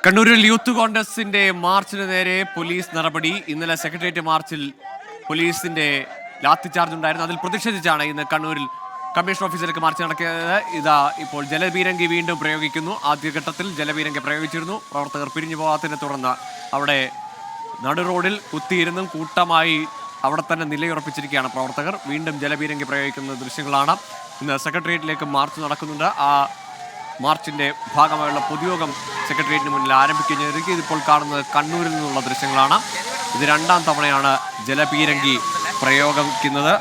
കണ്ണൂരിൽ യൂത്ത് കോൺഗ്രസിന്റെ മാർച്ചിന് നേരെ പോലീസ് നടപടി. ഇന്നലെ സെക്രട്ടേറിയറ്റ് മാർച്ചിൽ പോലീസിന്റെ ലാത്തിചാർജ് ഉണ്ടായിരുന്നു. അതിൽ പ്രതിഷേധിച്ചാണ് ഇന്ന് കണ്ണൂരിൽ കമ്മീഷൻ ഓഫീസിലേക്ക് മാർച്ച് നടക്കുന്നത്. ഇതാ ഇപ്പോൾ ജലപീരങ്കി വീണ്ടും പ്രയോഗിക്കുന്നു. ആദ്യഘട്ടത്തിൽ ജലപീരങ്കി പ്രയോഗിച്ചിരുന്നു. പ്രവർത്തകർ പിരിഞ്ഞു പോകാത്തതിനെ തുടർന്ന് അവിടെ നടു റോഡിൽ കുത്തിയിരുന്നും കൂട്ടമായി അവിടെ തന്നെ നിലയുറപ്പിച്ചിരിക്കുകയാണ് പ്രവർത്തകർ. വീണ്ടും ജലപീരങ്കി പ്രയോഗിക്കുന്ന ദൃശ്യങ്ങളാണ്. ഇന്ന് സെക്രട്ടേറിയറ്റിലേക്ക് മാർച്ച് നടക്കുന്നുണ്ട്. ആ മാർച്ചിന്റെ ഭാഗമായുള്ള പൊതുയോഗം സെക്രട്ടേറിയറ്റിന് മുന്നിൽ ആരംഭിക്കുന്നത്. ഇതിപ്പോൾ കാണുന്നത് കണ്ണൂരിൽ നിന്നുള്ള ദൃശ്യങ്ങളാണ്. ഇത് രണ്ടാം തവണയാണ് ജലപീരങ്കി പ്രയോഗിക്കുന്നത്.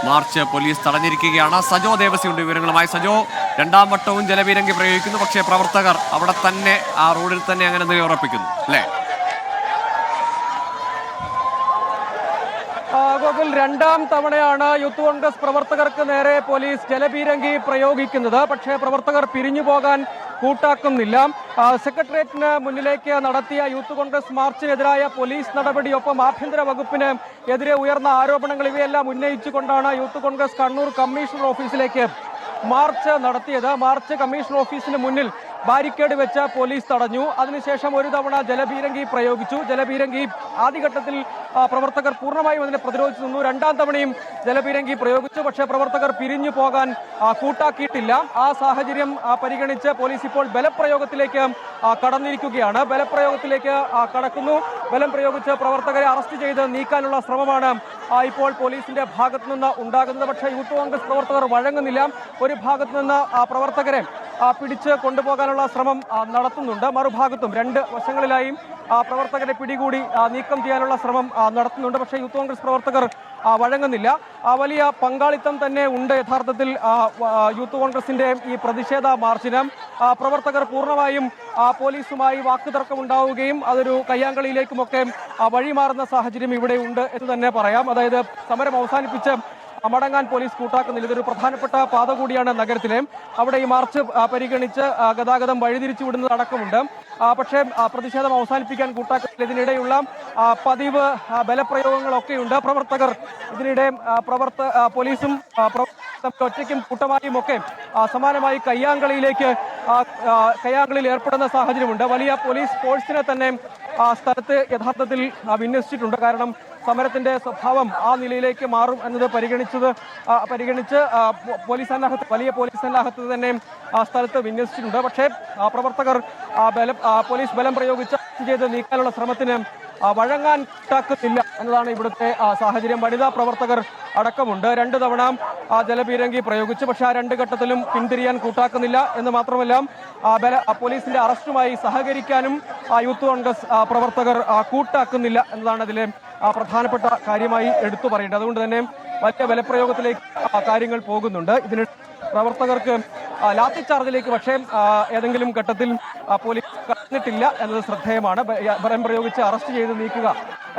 മാർച്ച് പോലീസ് തടഞ്ഞിരിക്കുകയാണ്. സജോ ദേവസിയുണ്ട് വിവരങ്ങളുമായി. സജോ, രണ്ടാം വട്ടവും ജലപീരങ്കി പ്രയോഗിക്കുന്നു. പക്ഷേ പ്രവർത്തകർ അവിടെ തന്നെ ആ റോഡിൽ തന്നെ അങ്ങനെ നിലയുറപ്പിക്കുന്നു അല്ലേ? ഗോകുൽ, രണ്ടാം തവണയാണ് യൂത്ത് കോൺഗ്രസ് പ്രവർത്തകർക്ക് നേരെ പോലീസ് ജലപീരങ്കി പ്രയോഗിക്കുന്നത്. പക്ഷേ പ്രവർത്തകർ പിരിഞ്ഞു പോകാൻ കൂട്ടാക്കുന്നില്ല. സെക്രട്ടേറിയറ്റിന് മുന്നിലേക്ക് നടത്തിയ യൂത്ത് കോൺഗ്രസ് മാർച്ചിനെതിരായ പോലീസ് നടപടിയൊപ്പം ആഭ്യന്തര വകുപ്പിന് എതിരെ ഉയർന്ന ആരോപണങ്ങൾ ഇവയെല്ലാം ഉന്നയിച്ചുകൊണ്ടാണ് യൂത്ത് കോൺഗ്രസ് കണ്ണൂർ കമ്മീഷണർ ഓഫീസിലേക്ക് മാർച്ച് നടത്തിയത്. മാർച്ച് കമ്മീഷണർ ഓഫീസിന് മുന്നിൽ ബാരിക്കേഡ് വെച്ച് പോലീസ് തടഞ്ഞു. അതിനുശേഷം ഒരു തവണ ജലപീരങ്കി പ്രയോഗിച്ചു. ജലപീരങ്കി ആദ്യഘട്ടത്തിൽ പ്രവർത്തകർ പൂർണ്ണമായും അതിനെ പ്രതിരോധിച്ചു നിന്നു. രണ്ടാം തവണയും ജലപീരങ്കി പ്രയോഗിച്ചു. പക്ഷേ പ്രവർത്തകർ പിരിഞ്ഞു പോകാൻ കൂട്ടാക്കിയിട്ടില്ല. ആ സാഹചര്യം പരിഗണിച്ച് പോലീസ് ഇപ്പോൾ ബലപ്രയോഗത്തിലേക്ക് കടന്നിരിക്കുകയാണ്. ബലപ്രയോഗത്തിലേക്ക് കടക്കുന്നു. ബലം പ്രയോഗിച്ച് പ്രവർത്തകരെ അറസ്റ്റ് ചെയ്ത് നീക്കാനുള്ള ശ്രമമാണ് ഇപ്പോൾ പോലീസിന്റെ ഭാഗത്തു നിന്ന് ഉണ്ടാകുന്നത്. പക്ഷേ യൂത്ത് കോൺഗ്രസ് പ്രവർത്തകർ വഴങ്ങുന്നില്ല. ഒരു ഭാഗത്തു നിന്ന് പ്രവർത്തകരെ പിടിച്ച് കൊണ്ടുപോകാനുള്ള ശ്രമം നടത്തുന്നുണ്ട്. മറുഭാഗത്തും രണ്ട് വശങ്ങളിലായും പ്രവർത്തകരെ പിടികൂടി നീക്കം ചെയ്യാനുള്ള ശ്രമം നടത്തുന്നുണ്ട്. പക്ഷേ യൂത്ത് കോൺഗ്രസ് പ്രവർത്തകർ വഴങ്ങുന്നില്ല. വലിയ പങ്കാളിത്തം തന്നെ ഉണ്ട് യഥാർത്ഥത്തിൽ യൂത്ത് കോൺഗ്രസിന്റെ ഈ പ്രതിഷേധ മാർച്ചിന്. പ്രവർത്തകർ പൂർണ്ണമായും പോലീസുമായി വാക്കുതർക്കമുണ്ടാവുകയും അതൊരു കയ്യാങ്കളിയിലേക്കുമൊക്കെ വഴിമാറുന്ന സാഹചര്യം ഇവിടെ ഉണ്ട് എന്ന് തന്നെ പറയാം. അതായത് സമരം അവസാനിപ്പിച്ച് മടങ്ങാൻ പോലീസ് കൂട്ടാക്കുന്നില്ല. ഇതൊരു പ്രധാനപ്പെട്ട പാത കൂടിയാണ് നഗരത്തിലെ. അവിടെ ഈ മാർച്ച് പരിഗണിച്ച് ഗതാഗതം വഴിതിരിച്ചു വിടുന്നത് അടക്കമുണ്ട്. പക്ഷേ പ്രതിഷേധം അവസാനിപ്പിക്കാൻ കൂട്ടാക്കുന്നില്ല. ഇതിനിടെയുള്ള പതിവ് ബലപ്രയോഗങ്ങളൊക്കെയുണ്ട്. പ്രവർത്തകർ ഇതിനിടെ പോലീസും ഒറ്റയ്ക്കും കൂട്ടമായും ഒക്കെ സമാനമായി കയ്യാങ്കളിയിൽ ഏർപ്പെടുന്ന സാഹചര്യമുണ്ട്. വലിയ പോലീസ് ഫോഴ്സിനെ തന്നെ സ്ഥലത്ത് യഥാർത്ഥത്തിൽ വിന്യസിച്ചിട്ടുണ്ട്. കാരണം സമരത്തിന്റെ സ്വഭാവം ആ നിലയിലേക്ക് മാറും എന്നത് പരിഗണിച്ച് വലിയ പോലീസ് സന്നാഹത്ത് തന്നെ സ്ഥലത്ത് വിന്യസിച്ചിട്ടുണ്ട്. പക്ഷേ പ്രവർത്തകർ പോലീസ് ബലം പ്രയോഗിച്ച് ചെയ്ത് നീക്കാനുള്ള ശ്രമത്തിന് വഴങ്ങാൻ കൂട്ടാക്കുന്നില്ല എന്നതാണ് ഇവിടുത്തെ സാഹചര്യം. വനിതാ പ്രവർത്തകർ അടക്കമുണ്ട്. രണ്ട് തവണ ജലപീരങ്കി പ്രയോഗിച്ചു. പക്ഷേ ആ രണ്ട് ഘട്ടത്തിലും പിന്തിരിയാൻ കൂട്ടാക്കുന്നില്ല എന്ന് മാത്രമല്ല പോലീസിന്റെ അറസ്റ്റുമായി സഹകരിക്കാനും യൂത്ത് കോൺഗ്രസ് പ്രവർത്തകർ കൂട്ടാക്കുന്നില്ല എന്നതാണ് അതിലെ പ്രധാനപ്പെട്ട കാര്യമായി എടുത്തു പറയേണ്ടത്. അതുകൊണ്ട് തന്നെ വലിയ ബലപ്രയോഗത്തിലേക്ക് കാര്യങ്ങൾ പോകുന്നുണ്ട്. ഇതിന് പ്രവർത്തകർക്ക് ലാത്തിച്ചാർജിലേക്ക് പക്ഷേ ഏതെങ്കിലും ഘട്ടത്തിൽ പോലീസ് കടന്നിട്ടില്ല എന്നത് ശ്രദ്ധേയമാണ്. ബലം പ്രയോഗിച്ച് അറസ്റ്റ് ചെയ്ത് നീക്കുക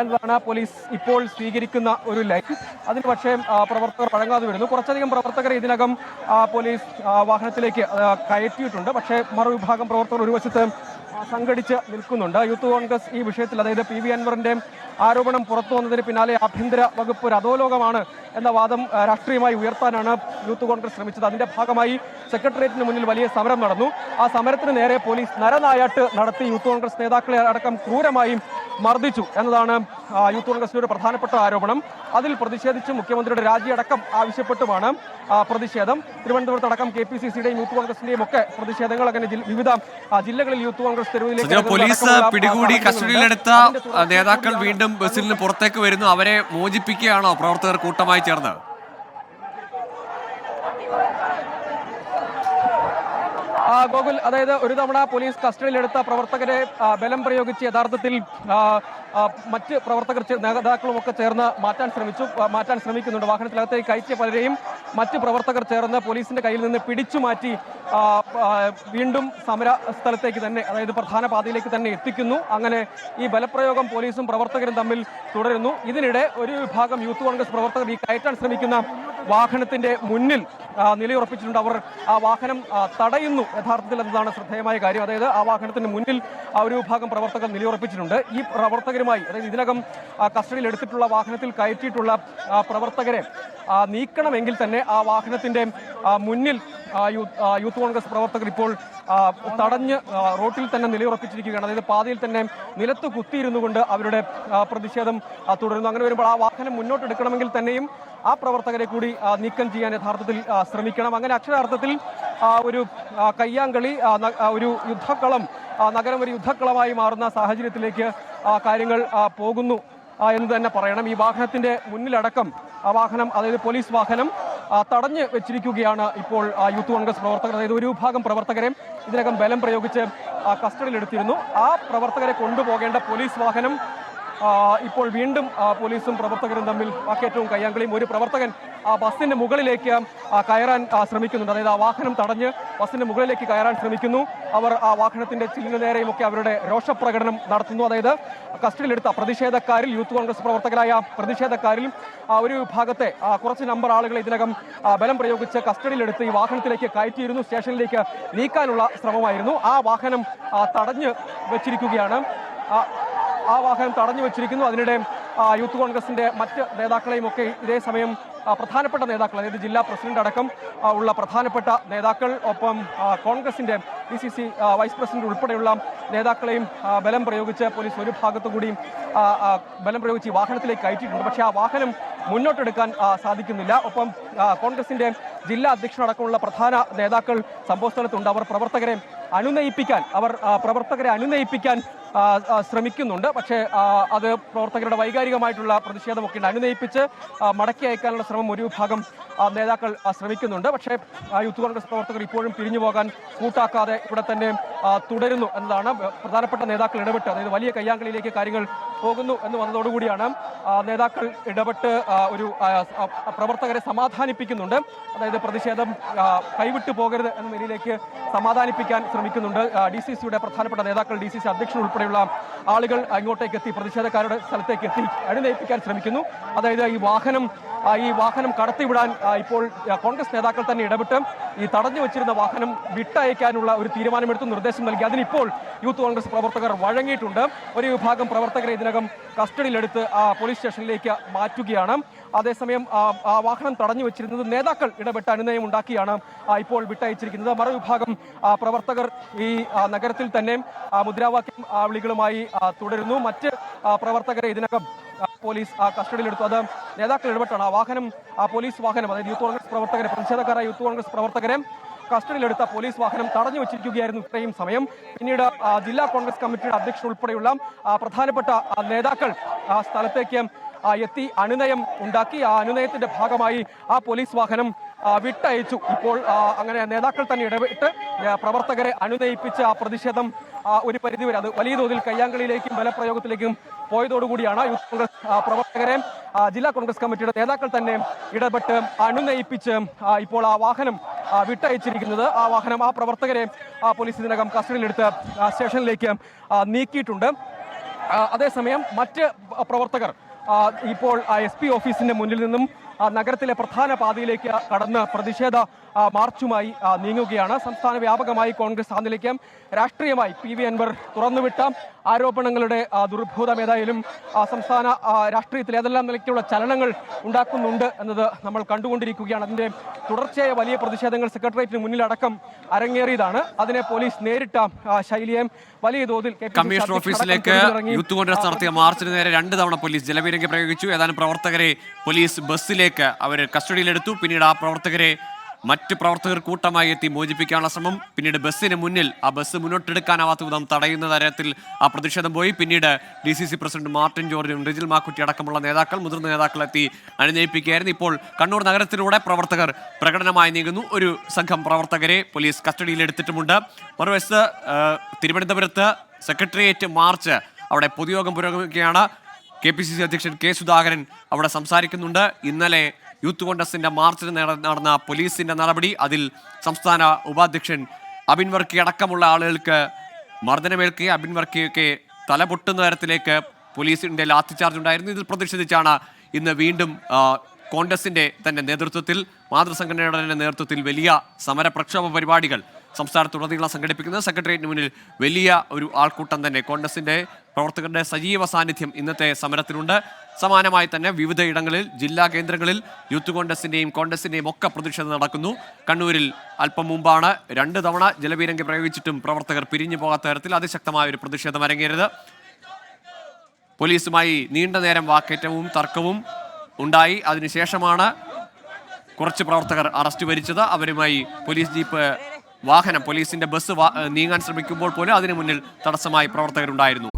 എന്നതാണ് പോലീസ് ഇപ്പോൾ സ്വീകരിക്കുന്ന ഒരു ലൈൻ. അതിന് പക്ഷേ പ്രവർത്തകർ വഴങ്ങാതെ വരുന്നു. കുറച്ചധികം പ്രവർത്തകരെ ഇതിനകം പോലീസ് വാഹനത്തിലേക്ക് കയറ്റിയിട്ടുണ്ട്. പക്ഷേ മറുവിഭാഗം പ്രവർത്തകർ ഒരു വശത്ത് സംഘടിച്ച് നിൽക്കുന്നുണ്ട്. യൂത്ത് കോൺഗ്രസ് ഈ വിഷയത്തിൽ, അതായത് PV അൻവറിന്റെ ആരോപണം പുറത്തു വന്നതിന് പിന്നാലെ ആഭ്യന്തര വകുപ്പ് ഒരു അധോലോകമാണ് എന്ന വാദം രാഷ്ട്രീയമായി ഉയർത്താനാണ് യൂത്ത് കോൺഗ്രസ് ശ്രമിച്ചത്. അതിന്റെ ഭാഗമായി സെക്രട്ടേറിയറ്റിന് മുന്നിൽ വലിയ സമരം നടന്നു. ആ സമരത്തിന് നേരെ പോലീസ് നരനായാട്ട് നടത്തി യൂത്ത് കോൺഗ്രസ് നേതാക്കളെ അടക്കം ക്രൂരമായി മർദ്ദിച്ചു എന്നതാണ് യൂത്ത് കോൺഗ്രസിന്റെ ഒരു പ്രധാനപ്പെട്ട ആരോപണം. അതിൽ പ്രതിഷേധിച്ച് മുഖ്യമന്ത്രിയുടെ രാജിയടക്കം ആവശ്യപ്പെട്ടുമാണ് പ്രതിഷേധം. തിരുവനന്തപുരത്തടക്കം KPCCയുടെയും യൂത്ത് കോൺഗ്രസിന്റെയും ഒക്കെ പ്രതിഷേധങ്ങൾ അങ്ങനെ വിവിധ ജില്ലകളിൽ യൂത്ത് കോൺഗ്രസ് പോലീസ് പിടികൂടി കസ്റ്റഡിയിലെടുത്ത നേതാക്കൾ വീണ്ടും ബസ്സിൽ നിന്ന് പുറത്തേക്ക് വരുന്നു. അവരെ മോചിപ്പിക്കുകയാണോ പ്രവർത്തകർ കൂട്ടമായി ചേർന്ന്? ഗോകുൽ, അതായത് ഒരു തവണ പോലീസ് കസ്റ്റഡിയിലെടുത്ത പ്രവർത്തകരെ ബലം പ്രയോഗിച്ച് യഥാർത്ഥത്തിൽ മറ്റ് പ്രവർത്തകർ നേതാക്കളും ഒക്കെ ചേർന്ന് മാറ്റാൻ ശ്രമിക്കുന്നുണ്ട്. വാഹനത്തിനകത്തേക്ക് കയറ്റിയ പലരെയും മറ്റ് പ്രവർത്തകർ ചേർന്ന് പോലീസിന്റെ കയ്യിൽ നിന്ന് പിടിച്ചു മാറ്റി വീണ്ടും സമര സ്ഥലത്തേക്ക് തന്നെ, അതായത് പ്രധാന പാതയിലേക്ക് തന്നെ എത്തിക്കുന്നു. അങ്ങനെ ഈ ബലപ്രയോഗം പോലീസും പ്രവർത്തകരും തമ്മിൽ തുടരുന്നു. ഇതിനിടെ ഒരു വിഭാഗം യൂത്ത് കോൺഗ്രസ് പ്രവർത്തകർ ഈ കയറ്റാൻ ശ്രമിക്കുന്ന വാഹനത്തിന്റെ മുന്നിൽ നിലയുറപ്പിച്ചിട്ടുണ്ട്. അവർ ആ വാഹനം തടയുന്നു യഥാർത്ഥത്തിൽ എന്നതാണ് ശ്രദ്ധേയമായ കാര്യം. അതായത് ആ വാഹനത്തിന് മുന്നിൽ ഒരു വിഭാഗം പ്രവർത്തകർ നിലയുറപ്പിച്ചിട്ടുണ്ട്. ഈ പ്രവർത്തകരുമായി, അതായത് ഇതിനകം കസ്റ്റഡിയിൽ എടുത്തിട്ടുള്ള വാഹനത്തിൽ കയറ്റിയിട്ടുള്ള പ്രവർത്തകരെ നീക്കണമെങ്കിൽ തന്നെ ആ വാഹനത്തിന്റെ മുന്നിൽ യൂത്ത് കോൺഗ്രസ് പ്രവർത്തകർ ഇപ്പോൾ തടഞ്ഞ് റോട്ടിൽ തന്നെ നിലയുറപ്പിച്ചിരിക്കുകയാണ്. അതായത് പാതയിൽ തന്നെ നിലത്ത് കുത്തിയിരുന്നു കൊണ്ട് അവരുടെ പ്രതിഷേധം തുടരുന്നു. അങ്ങനെ വരുമ്പോൾ ആ വാഹനം മുന്നോട്ടെടുക്കണമെങ്കിൽ തന്നെയും ആ പ്രവർത്തകരെ കൂടി നീക്കം ചെയ്യാൻ യഥാർത്ഥത്തിൽ ശ്രമിക്കണം. അങ്ങനെ അക്ഷരാർത്ഥത്തിൽ ഒരു കയ്യാങ്കളി, ഒരു യുദ്ധക്കളം, നഗരം ഒരു യുദ്ധക്കളമായി മാറുന്ന സാഹചര്യത്തിലേക്ക് കാര്യങ്ങൾ പോകുന്നു എന്ന് തന്നെ പറയണം. ഈ വാഹനത്തിന്റെ മുന്നിലടക്കം വാഹനം, അതായത് പോലീസ് വാഹനം തടഞ്ഞു വെച്ചിരിക്കുകയാണ് ഇപ്പോൾ യൂത്ത് കോൺഗ്രസ് പ്രവർത്തകർ. അതായത് ഒരു വിഭാഗം പ്രവർത്തകരെ ഇതിനകം ബലം പ്രയോഗിച്ച് കസ്റ്റഡിയിലെടുത്തിരുന്നു. ആ പ്രവർത്തകരെ കൊണ്ടുപോകേണ്ട പോലീസ് വാഹനം ഇപ്പോൾ വീണ്ടും പോലീസും പ്രവർത്തകരും തമ്മിൽ വാക്കേറ്റവും കയ്യാങ്കളിയും. ഒരു പ്രവർത്തകൻ ബസിന്റെ മുകളിലേക്ക് കയറാൻ ശ്രമിക്കുന്നുണ്ട്. അതായത് ആ വാഹനം തടഞ്ഞ് ബസിന്റെ മുകളിലേക്ക് കയറാൻ ശ്രമിക്കുന്നു. അവർ ആ വാഹനത്തിന്റെ ചില്ലിന് നേരെയും ഒക്കെ അവരുടെ രോഷപ്രകടനം നടത്തുന്നു. അതായത് കസ്റ്റഡിയിലെടുത്ത പ്രതിഷേധക്കാരിൽ, യൂത്ത് കോൺഗ്രസ് പ്രവർത്തകരായ പ്രതിഷേധക്കാരിൽ ഒരു വിഭാഗത്തെ കുറച്ച് നമ്പർ ആളുകളെ ഇതിനകം ബലം പ്രയോഗിച്ച് കസ്റ്റഡിയിലെടുത്ത് ഈ വാഹനത്തിലേക്ക് കയറ്റിയിരുന്നു. സ്റ്റേഷനിലേക്ക് നീക്കാനുള്ള ശ്രമമായിരുന്നു. ആ വാഹനം തടഞ്ഞു വെച്ചിരിക്കുകയാണ്. ആ വാഹനം തടഞ്ഞു വെച്ചിരിക്കുന്നു. അതിനിടെ യൂത്ത് കോൺഗ്രസിന്റെ മറ്റ് നേതാക്കളെയും ഒക്കെ ഇതേ സമയം പ്രധാനപ്പെട്ട നേതാക്കൾ, അതായത് ജില്ലാ പ്രസിഡന്റ് അടക്കം ഉള്ള പ്രധാനപ്പെട്ട നേതാക്കൾ, ഒപ്പം കോൺഗ്രസിന്റെ DCC വൈസ് പ്രസിഡന്റ് ഉൾപ്പെടെയുള്ള നേതാക്കളെയും ബലം പ്രയോഗിച്ച് പോലീസ് ഒരു ഭാഗത്തു കൂടിയും ബലം പ്രയോഗിച്ച് വാഹനത്തിലേക്ക് കയറ്റിയിട്ടുണ്ട്. പക്ഷേ ആ വാഹനം മുന്നോട്ടെടുക്കാൻ സാധിക്കുന്നില്ല. ഒപ്പം കോൺഗ്രസിന്റെ ജില്ലാ അധ്യക്ഷനടക്കമുള്ള പ്രധാന നേതാക്കൾ സംഭവസ്ഥലത്തുണ്ട്. അവർ പ്രവർത്തകരെ അനുനയിപ്പിക്കാൻ ശ്രമിക്കുന്നുണ്ട്. പക്ഷേ അത് പ്രവർത്തകരുടെ വൈകാരികമായിട്ടുള്ള പ്രതിഷേധമൊക്കെ ഉണ്ട്. അനുനയിപ്പിച്ച് മടക്കി അയക്കാനുള്ള ശ്രമം ഒരു വിഭാഗം നേതാക്കൾ ശ്രമിക്കുന്നുണ്ട്. പക്ഷേ യൂത്ത് കോൺഗ്രസ് പ്രവർത്തകർ ഇപ്പോഴും പിരിഞ്ഞു പോകാൻ കൂട്ടാക്കാതെ ഇവിടെ തന്നെ തുടരുന്നു എന്നതാണ്. പ്രധാനപ്പെട്ട നേതാക്കൾ ഇടപെട്ട്, അതായത് വലിയ കയ്യാങ്കളിയിലേക്ക് കാര്യങ്ങൾ പോകുന്നു എന്ന് വന്നതോടുകൂടിയാണ് നേതാക്കൾ ഇടപെട്ട് ഒരു പ്രവർത്തകരെ സമാധാനിപ്പിക്കുന്നുണ്ട്. അതായത് പ്രതിഷേധം കൈവിട്ടു പോകരുത് എന്ന നിലയിലേക്ക് സമാധാനിപ്പിക്കാൻ ശ്രമിക്കുന്നുണ്ട്. DCCയുടെ പ്രധാനപ്പെട്ട നേതാക്കൾ, DCC അധ്യക്ഷൻ ഉൾപ്പെടെയുള്ള ആളുകൾ ഇങ്ങോട്ടേക്ക് എത്തി പ്രതിഷേധക്കാരുടെ സ്ഥലത്തേക്ക് എത്തി അനുനയിപ്പിക്കാൻ ശ്രമിക്കുന്നു. അതായത് ഈ വാഹനം കടത്തിവിടാൻ ഇപ്പോൾ കോൺഗ്രസ് നേതാക്കൾ തന്നെ ഇടപെട്ട് ഈ തടഞ്ഞു വെച്ചിരുന്ന വാഹനം വിട്ടയക്കാനുള്ള ഒരു തീരുമാനമെടുത്ത് നിർദ്ദേശം നൽകി. അതിനിപ്പോൾ യൂത്ത് കോൺഗ്രസ് പ്രവർത്തകർ വഴങ്ങിയിട്ടുണ്ട്. ഒരു വിഭാഗം പ്രവർത്തകരെ ഇതിനകം കസ്റ്റഡിയിലെടുത്ത് പോലീസ് സ്റ്റേഷനിലേക്ക് മാറ്റുകയാണ്. അതേസമയം ആ വാഹനം തടഞ്ഞു വെച്ചിരുന്നത് നേതാക്കൾ ഇടപെട്ട് അനുനയം ഉണ്ടാക്കിയാണ് ഇപ്പോൾ വിട്ടയച്ചിരിക്കുന്നത്. മറുവിഭാഗം പ്രവർത്തകർ ഈ നഗരത്തിൽ തന്നെ മുദ്രാവാക്യം വിളികളുമായി തുടരുന്നു. മറ്റ് പ്രവർത്തകരെ ഇതിനകം പോലീസ് കസ്റ്റഡിയിലെടുത്തു. അത് നേതാക്കൾ ഇടപെട്ടാണ്. പോലീസ് വാഹനം, അതായത് യൂത്ത് കോൺഗ്രസ് പ്രവർത്തകരെ, പ്രതിഷേധക്കാരായ യൂത്ത് കോൺഗ്രസ് പ്രവർത്തകരെ കസ്റ്റഡിയിലെടുത്ത പോലീസ് വാഹനം തടഞ്ഞു വെച്ചിരിക്കുകയായിരുന്നു ഇത്രയും സമയം. പിന്നീട് ജില്ലാ കോൺഗ്രസ് കമ്മിറ്റിയുടെ അധ്യക്ഷൻ ഉൾപ്പെടെയുള്ള പ്രധാനപ്പെട്ട നേതാക്കൾ സ്ഥലത്തേക്ക് എത്തി അനുനയം ഉണ്ടാക്കി. ആ അനുനയത്തിന്റെ ഭാഗമായി ആ പോലീസ് വാഹനം വിട്ടയച്ചു. ഇപ്പോൾ അങ്ങനെ നേതാക്കൾ തന്നെ ഇടപെട്ട് പ്രവർത്തകരെ അനുനയിപ്പിച്ച് ആ പ്രതിഷേധം ഒരു പരിധിവരെ, അത് വലിയ തോതിൽ കയ്യാങ്കളിയിലേക്കും ബലപ്രയോഗത്തിലേക്കും പോയതോടുകൂടിയാണ് യൂത്ത് കോൺഗ്രസ് പ്രവർത്തകരെ ജില്ലാ കോൺഗ്രസ് കമ്മിറ്റിയുടെ നേതാക്കൾ തന്നെ ഇടപെട്ട് അനുനയിപ്പിച്ച് ഇപ്പോൾ ആ വാഹനം വിട്ടയച്ചിരിക്കുന്നത്. ആ പ്രവർത്തകരെ പോലീസ് ഇതിനകം കസ്റ്റഡിയിലെടുത്ത് സ്റ്റേഷനിലേക്ക് നീക്കിയിട്ടുണ്ട്. അതേസമയം മറ്റ് പ്രവർത്തകർ ഇപ്പോൾ SP ഓഫീസിന്റെ മുന്നിൽ നിന്നും നഗരത്തിലെ പ്രധാന പാതയിലേക്ക് കടന്ന് പ്രതിഷേധ മാർച്ചുമായി നീങ്ങുകയാണ്. സംസ്ഥാന വ്യാപകമായി കോൺഗ്രസ് ആ നിലയ്ക്ക് രാഷ്ട്രീയമായി PV അൻവർ തുറന്നുവിട്ട ആരോപണങ്ങളുടെ ദുർബോധം ഏതായാലും സംസ്ഥാന രാഷ്ട്രീയത്തിൽ ഏതെല്ലാം നിലയ്ക്കുള്ള ചലനങ്ങൾ ഉണ്ടാക്കുന്നുണ്ട് എന്നത് നമ്മൾ കണ്ടുകൊണ്ടിരിക്കുകയാണ്. അതിന്റെ തുടർച്ചയായ വലിയ പ്രതിഷേധങ്ങൾ സെക്രട്ടേറിയറ്റിന് മുന്നിലടക്കം അരങ്ങേറിയതാണ്. അതിനെ പോലീസ് നേരിട്ട ശൈലിയെ വലിയ തോതിൽ കമ്മീഷണർ ഓഫീസിലേക്ക് യൂത്ത് കോൺഗ്രസ് നടത്തിയ മാർച്ചിന് നേരെ 2 തവണ പോലീസ് ജലപീരങ്കി പ്രയോഗിച്ചു. ഏതാനും പ്രവർത്തകരെ പോലീസ് ബസ്സിലേക്ക് അവർ കസ്റ്റഡിയിലെടുത്തു. പിന്നീട് ആ പ്രവർത്തകരെ മറ്റ് പ്രവർത്തകർ കൂട്ടമായി എത്തി മോചിപ്പിക്കാനുള്ള ശ്രമം. പിന്നീട് ബസ്സിന് മുന്നിൽ ആ ബസ് മുന്നോട്ടെടുക്കാനാവാത്ത വിധം തടയുന്ന തരത്തിൽ ആ പ്രതിഷേധം പോയി. പിന്നീട് DCC പ്രസിഡന്റ് മാർട്ടിൻ ജോർജും റിജിൽ മാക്കുറ്റി അടക്കമുള്ള മുതിർന്ന നേതാക്കൾ എത്തി അനുനയിപ്പിക്കുകയായിരുന്നു. ഇപ്പോൾ കണ്ണൂർ നഗരത്തിലൂടെ പ്രവർത്തകർ പ്രകടനമായി നീങ്ങുന്നു. ഒരു സംഘം പ്രവർത്തകരെ പോലീസ് കസ്റ്റഡിയിലെടുത്തിട്ടുമുണ്ട്. മറുവശത്ത് തിരുവനന്തപുരത്ത് സെക്രട്ടേറിയറ്റ് മാർച്ച്, അവിടെ പൊതുയോഗം പുരോഗമിക്കുകയാണ്. KPCC അധ്യക്ഷൻ K സുധാകരൻ അവിടെ സംസാരിക്കുന്നുണ്ട്. ഇന്നലെ യൂത്ത് കോൺഗ്രസിന്റെ മാർച്ചിന് നടന്ന പോലീസിന്റെ നടപടി, അതിൽ സംസ്ഥാന ഉപാധ്യക്ഷൻ അബിൻ വർക്കി അടക്കമുള്ള ആളുകൾക്ക് മർദ്ദനമേൽക്കുകയും അബിൻ വർക്കിയൊക്കെ തലപൊട്ടുന്ന തരത്തിലേക്ക് പോലീസിന്റെ ലാത്തിചാർജ് ഉണ്ടായിരുന്നു. ഇതിൽ പ്രതിഷേധിച്ചാണ് ഇന്ന് വീണ്ടും കോൺഗ്രസിന്റെ തന്നെ നേതൃത്വത്തിൽ, മാതൃസംഘടനയുടെ തന്നെ നേതൃത്വത്തിൽ വലിയ സമര പ്രക്ഷോഭ പരിപാടികൾ സംസ്ഥാനത്തുടനീളം സംഘടിപ്പിക്കുന്നത്. സെക്രട്ടേറിയറ്റിന് മുന്നിൽ വലിയ ഒരു ആൾക്കൂട്ടം തന്നെ, കോൺഗ്രസിന്റെ പ്രവർത്തകരുടെ സജീവ സാന്നിധ്യം ഇന്നത്തെ സമരത്തിലുണ്ട്. സമാനമായി തന്നെ വിവിധ ഇടങ്ങളിൽ, ജില്ലാ കേന്ദ്രങ്ങളിൽ യൂത്ത് കോൺഗ്രസിന്റെയും ഒക്കെ പ്രതിഷേധം നടക്കുന്നു. കണ്ണൂരിൽ അല്പം മുമ്പാണ് 2 തവണ ജലപീരങ്കി പ്രയോഗിച്ചിട്ടും പ്രവർത്തകർ പിരിഞ്ഞു പോകാത്ത തരത്തിൽ അതിശക്തമായ ഒരു പ്രതിഷേധം അരങ്ങേറിയത്. പോലീസുമായി നീണ്ട നേരം വാക്കേറ്റവും തർക്കവും ഉണ്ടായി. അതിനുശേഷമാണ് കുറച്ച് പ്രവർത്തകർ അറസ്റ്റ് വരിച്ചത്. അവരുമായി പോലീസ് ജീപ്പ് വാഹനം, പോലീസിന്റെ ബസ് നീങ്ങാൻ ശ്രമിക്കുമ്പോൾ പോലും അതിനു മുന്നിൽ തടസ്സമായി പ്രവർത്തകരുണ്ടായിരുന്നു.